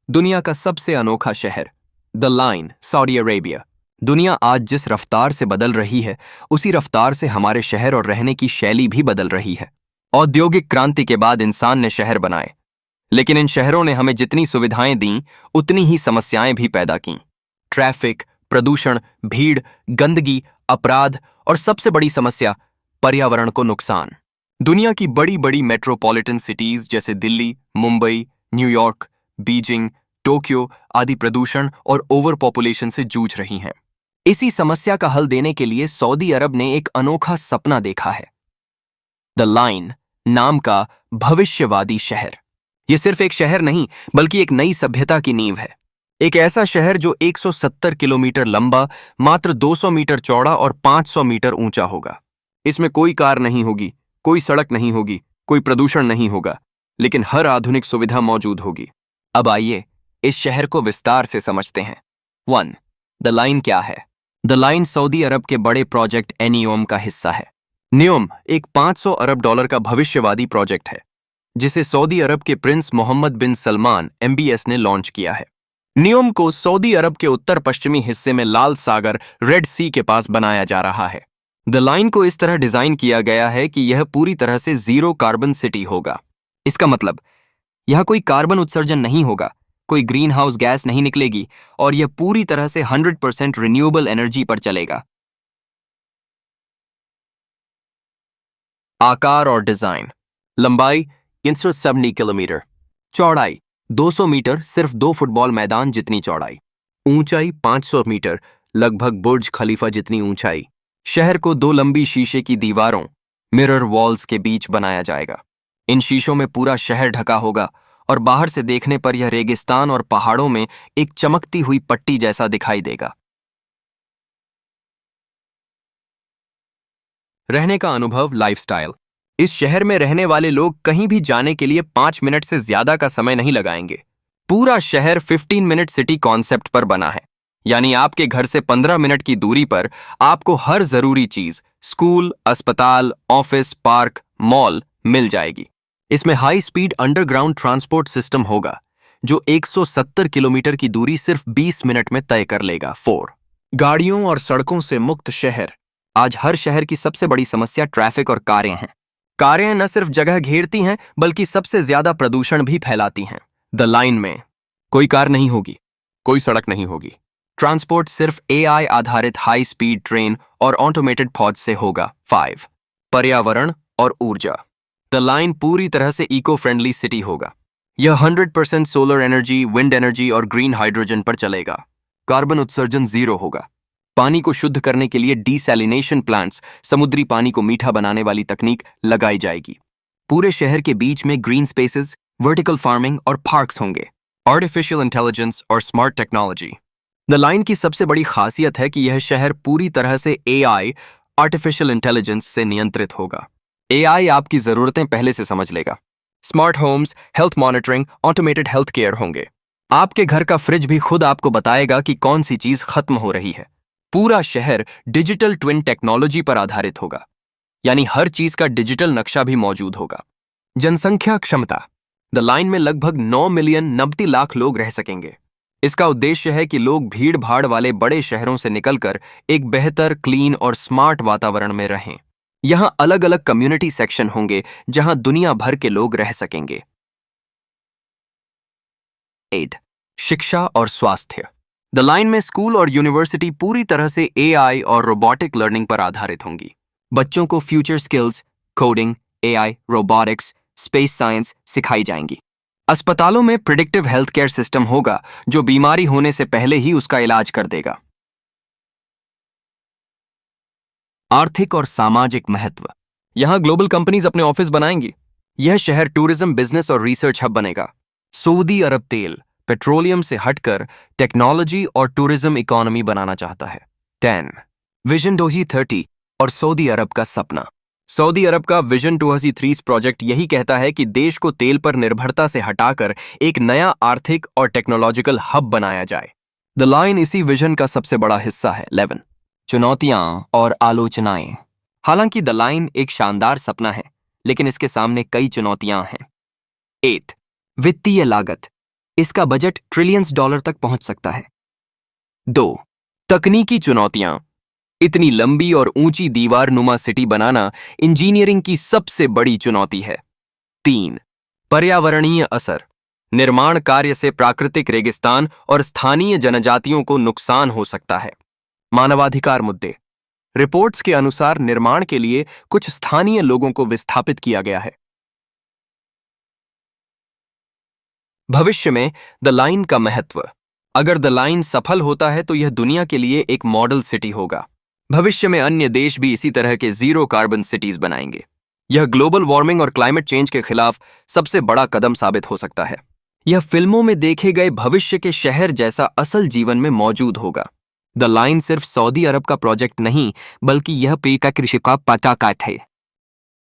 दुनिया का सबसे अनोखा शहर द लाइन, सऊदी अरेबिया। दुनिया आज जिस रफ्तार से बदल रही है, उसी रफ्तार से हमारे शहर और रहने की शैली भी बदल रही है। औद्योगिक क्रांति के बाद इंसान ने शहर बनाए, लेकिन इन शहरों ने हमें जितनी सुविधाएं दी, उतनी ही समस्याएं भी पैदा की। ट्रैफिक, प्रदूषण, भीड़, गंदगी, अपराध और सबसे बड़ी समस्या, पर्यावरण को नुकसान। दुनिया की बड़ी बड़ी मेट्रोपॉलिटन सिटीज जैसे Delhi, Mumbai, New York, Beijing, Tokyo आदि प्रदूषण और ओवर पॉपुलेशन से जूझ रही हैं। इसी समस्या का हल देने के लिए सऊदी अरब ने एक अनोखा सपना देखा है, द लाइन नाम का भविष्यवादी शहर। यह सिर्फ एक शहर नहीं, बल्कि एक नई सभ्यता की नींव है। एक ऐसा शहर जो 170 किलोमीटर लंबा, मात्र 200 मीटर चौड़ा और 500 मीटर ऊंचा होगा। इसमें कोई कार नहीं होगी, कोई सड़क नहीं होगी, कोई प्रदूषण नहीं होगा, लेकिन हर आधुनिक सुविधा मौजूद होगी। अब आइए इस शहर को विस्तार से समझते हैं। 1. द लाइन क्या है? द लाइन सऊदी अरब के बड़े प्रोजेक्ट एनियोम का हिस्सा है। नियोम एक $500 अरब का भविष्यवादी प्रोजेक्ट है, जिसे सऊदी अरब के प्रिंस मोहम्मद बिन सलमान MBS ने लॉन्च किया है। नियोम को सऊदी अरब के उत्तर पश्चिमी हिस्से में लाल सागर, रेड सी के पास बनाया जा रहा है। द लाइन को इस तरह डिजाइन किया गया है कि यह पूरी तरह से जीरो कार्बन सिटी होगा। इसका मतलब यह कोई कार्बन उत्सर्जन नहीं होगा, कोई ग्रीन हाउस गैस नहीं निकलेगी, और यह पूरी तरह से 100% रिन्यूएबल एनर्जी पर चलेगा। आकार और डिजाइन। लंबाई 370 किलोमीटर, चौड़ाई 200 मीटर, सिर्फ 2 फुटबॉल मैदान जितनी चौड़ाई। ऊंचाई 500 मीटर, लगभग बुर्ज खलीफा जितनी ऊंचाई। शहर को 2 लंबी शीशे की दीवारों, मिरर वॉल्स के बीच बनाया जाएगा। इन शीशों में पूरा शहर ढका होगा और बाहर से देखने पर यह रेगिस्तान और पहाड़ों में एक चमकती हुई पट्टी जैसा दिखाई देगा। रहने का अनुभव, लाइफस्टाइल। इस शहर में रहने वाले लोग कहीं भी जाने के लिए 5 मिनट से ज्यादा का समय नहीं लगाएंगे। पूरा शहर 15 मिनट सिटी कॉन्सेप्ट पर बना है, यानी आपके घर से 15 मिनट की दूरी पर आपको हर जरूरी चीज, स्कूल, अस्पताल, ऑफिस, पार्क, मॉल मिल जाएगी। इसमें high speed underground transport system होगा, जो 170 किलोमीटर की दूरी सिर्फ 20 मिनट में तय कर लेगा। 4. गाड़ियों और सड़कों से मुक्त शहर। आज हर शहर की सबसे बड़ी समस्या ट्रैफिक और कारें हैं। कारें न सिर्फ जगह घेरती हैं, बल्कि सबसे ज्यादा प्रदूषण भी फैलाती हैं। द लाइन में कोई कार नहीं होगी, कोई सड़क नहीं होगी। ट्रांसपोर्ट सिर्फ AI आधारित हाई स्पीड ट्रेन और ऑटोमेटेड पॉड से होगा। 5. पर्यावरण और ऊर्जा। द लाइन पूरी तरह से इको फ्रेंडली सिटी होगा। यह 100% सोलर एनर्जी, विंड एनर्जी और ग्रीन हाइड्रोजन पर चलेगा। कार्बन उत्सर्जन 0 होगा। पानी को शुद्ध करने के लिए डिसैलिनेशन प्लांट्स, समुद्री पानी को मीठा बनाने वाली तकनीक लगाई जाएगी। पूरे शहर के बीच में ग्रीन स्पेसेस, वर्टिकल फार्मिंग और पार्क्स होंगे। आर्टिफिशियल इंटेलिजेंस और स्मार्ट टेक्नोलॉजी। द लाइन की सबसे बड़ी खासियत है कि यह शहर पूरी तरह से AI, आर्टिफिशियल इंटेलिजेंस से नियंत्रित होगा। AI आपकी जरूरतें पहले से समझ लेगा। Smart homes, health monitoring, automated health care होंगे। आपके घर का फ्रिज भी खुद आपको बताएगा कि कौन सी चीज खत्म हो रही है। पूरा शहर डिजिटल ट्विन टेक्नोलॉजी पर आधारित होगा, यानी हर चीज का डिजिटल नक्शा भी मौजूद होगा। जनसंख्या क्षमता। द लाइन में लगभग 9 मिलियन 90 लाख लोग रह सकेंगे। इसका उद्देश्य है कि लोग भीड़ भाड़ वाले बड़े शहरों से निकलकर एक बेहतर, क्लीन और स्मार्ट वातावरण में रहें। यहां अलग अलग कम्युनिटी सेक्शन होंगे, जहां दुनिया भर के लोग रह सकेंगे। 8. शिक्षा और स्वास्थ्य। द लाइन में स्कूल और यूनिवर्सिटी पूरी तरह से AI और रोबोटिक लर्निंग पर आधारित होंगी। बच्चों को future skills, coding, AI, robotics, space science सिखाई जाएंगी। अस्पतालों में प्रिडिक्टिव हेल्थ केयर सिस्टम होगा, जो बीमारी होने से पहले ही उसका इलाज कर देगा। आर्थिक और सामाजिक महत्व। यहां ग्लोबल कंपनीज अपने ऑफिस बनाएंगी। यह शहर टूरिज्म, बिजनेस और रिसर्च हब बनेगा। सऊदी अरब तेल, पेट्रोलियम से हटकर टेक्नोलॉजी और टूरिज्म इकोनॉमी बनाना चाहता है। 10. विजन 2030 और सऊदी अरब का सपना। सऊदी अरब का विजन 2030 प्रोजेक्ट यही कहता है कि देश को तेल पर निर्भरता से हटाकर एक नया आर्थिक और टेक्नोलॉजिकल हब बनाया जाए। द लाइन इसी विजन का सबसे बड़ा हिस्सा है। 11. चुनौतियां और आलोचनाएं। हालांकि द लाइन एक शानदार सपना है, लेकिन इसके सामने कई चुनौतियां हैं। 8. वित्तीय लागत। इसका बजट ट्रिलियंस डॉलर तक पहुंच सकता है। 2. तकनीकी चुनौतियां। इतनी लंबी और ऊंची दीवार नुमा सिटी बनाना इंजीनियरिंग की सबसे बड़ी चुनौती है। 3. पर्यावरणीय असर। निर्माण कार्य से प्राकृतिक रेगिस्तान और स्थानीय जनजातियों को नुकसान हो सकता है। मानवाधिकार मुद्दे। रिपोर्ट्स के अनुसार निर्माण के लिए कुछ स्थानीय लोगों को विस्थापित किया गया है। भविष्य में द लाइन का महत्व। अगर द लाइन सफल होता है तो यह दुनिया के लिए एक मॉडल सिटी होगा। भविष्य में अन्य देश भी इसी तरह के जीरो कार्बन सिटीज बनाएंगे। यह ग्लोबल वार्मिंग और क्लाइमेट चेंज के खिलाफ सबसे बड़ा कदम साबित हो सकता है। यह फिल्मों में देखे गए भविष्य के शहर जैसा असल जीवन में मौजूद होगा। द लाइन सिर्फ सऊदी अरब का प्रोजेक्ट नहीं, बल्कि यह पे का कृषि का पता है।